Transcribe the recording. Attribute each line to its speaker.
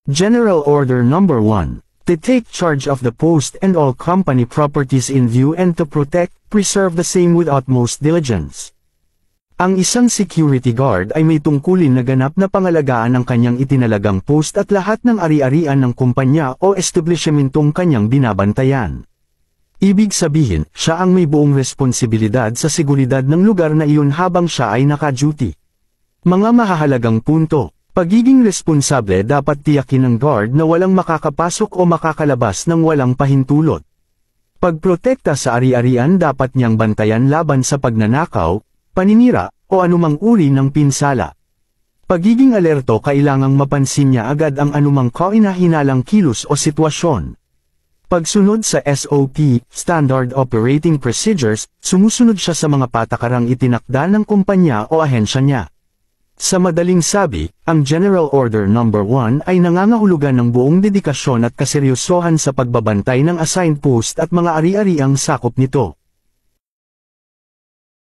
Speaker 1: General Order Number 1. To take charge of the post and all company properties in view and to protect, preserve the same with utmost diligence. Ang isang security guard ay may tungkulin na ganap na pangalagaan ang kanyang itinalagang post at lahat ng ari-arian ng kumpanya o establishmentong kanyang binabantayan. Ibig sabihin, siya ang may buong responsibilidad sa seguridad ng lugar na iyon habang siya ay naka-duty. Mga mahahalagang punto. Pagiging responsable dapat tiyakin ng guard na walang makakapasok o makakalabas ng walang pahintulot. Pagprotekta sa ari-arian dapat niyang bantayan laban sa pagnanakaw, paninira, o anumang uri ng pinsala. Pagiging alerto kailangang mapansin niya agad ang anumang kahinahinalang kilos o sitwasyon. Pagsunod sa SOP, Standard Operating Procedures, sumusunod siya sa mga patakarang itinakda ng kumpanya o ahensya niya. Sa madaling sabi, ang General Order Number 1 ay nangangahulugan ng buong dedikasyon at kaseryosohan sa pagbabantay ng assigned post at mga ari-ariang sakop nito.